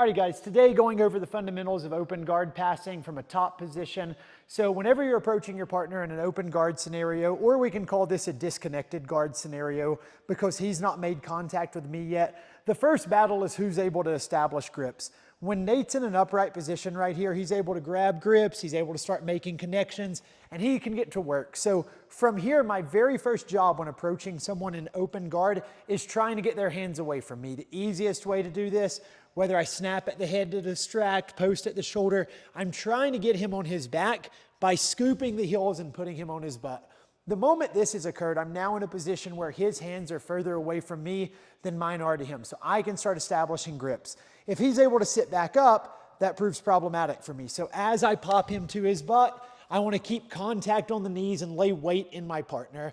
Alrighty guys, today going over the fundamentals of open guard passing from a top position. So whenever you're approaching your partner in an open guard scenario, or we can call this a disconnected guard scenario because he's not made contact with me yet, the first battle is who's able to establish grips. When Nate's in an upright position right here, he's able to grab grips, he's able to start making connections, and he can get to work. So from here, my very first job when approaching someone in open guard is trying to get their hands away from me. The easiest way to do this, whether I snap at the head to distract, post at the shoulder, I'm trying to get him on his back by scooping the heels and putting him on his butt. The moment this has occurred, I'm now in a position where his hands are further away from me than mine are to him. So I can start establishing grips. If he's able to sit back up, that proves problematic for me. So as I pop him to his butt, I want to keep contact on the knees and lay weight in my partner.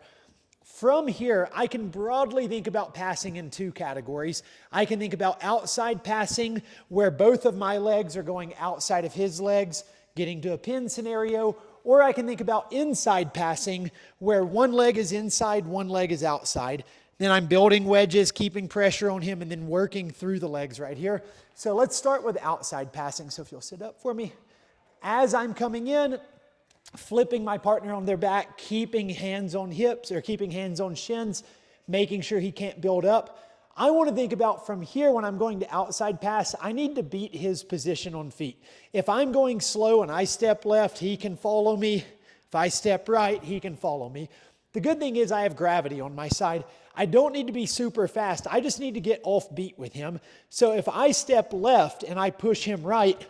From here, I can broadly think about passing in two categories. I can think about outside passing, where both of my legs are going outside of his legs, getting to a pin scenario, or I can think about inside passing, where one leg is inside, one leg is outside. Then I'm building wedges, keeping pressure on him, and then working through the legs right here. So let's start with outside passing. So if you'll sit up for me. As I'm coming in, flipping my partner on their back, keeping hands on hips or keeping hands on shins, making sure he can't build up. I want to think about from here when I'm going to outside pass, I need to beat his position on feet. If I'm going slow and I step left, he can follow me. If I step right, he can follow me. The good thing is I have gravity on my side. I don't need to be super fast. I just need to get off beat with him. So if I step left and I push him right,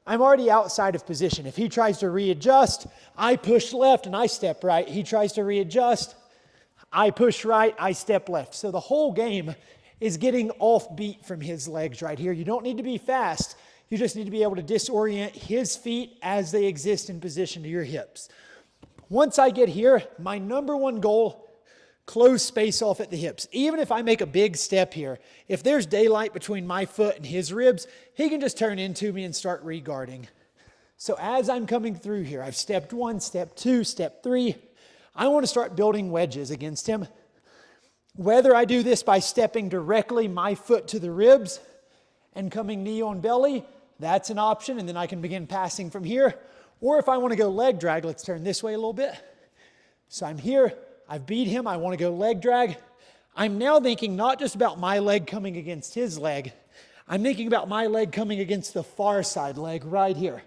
I'm already outside of position. If he tries to readjust, I push left and I step right. He tries to readjust, I push right, I step left. So the whole game is getting off beat from his legs right here. You don't need to be fast. You just need to be able to disorient his feet as they exist in position to your hips. Once I get here, my number one goal, close space off at the hips. Even if I make a big step here, if there's daylight between my foot and his ribs, he can just turn into me and start re-guarding. So as I'm coming through here, I've stepped one, step two, step three. I want to start building wedges against him. Whether I do this by stepping directly my foot to the ribs and coming knee on belly, that's an option, and then I can begin passing from here. Or if I want to go leg drag, let's turn this way a little bit. So I'm here, I've beat him, I want to go leg drag. I'm now thinking not just about my leg coming against his leg, I'm thinking about my leg coming against the far side leg right here.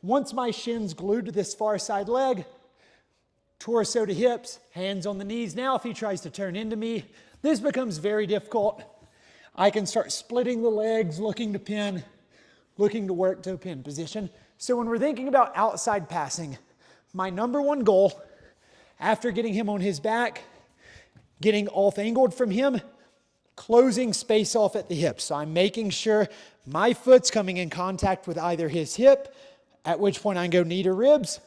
Once my shin's glued to this far side leg, torso to hips, hands on the knees. Now if he tries to turn into me, this becomes very difficult. I can start splitting the legs, looking to pin, looking to work to a pin position. So when we're thinking about outside passing, my number one goal, after getting him on his back, getting off-angled from him, closing space off at the hips. So I'm making sure my foot's coming in contact with either his hip, at which point I can go knee to ribs,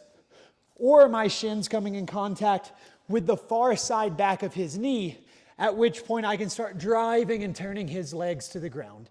or my shin's coming in contact with the far side back of his knee, at which point I can start driving and turning his legs to the ground.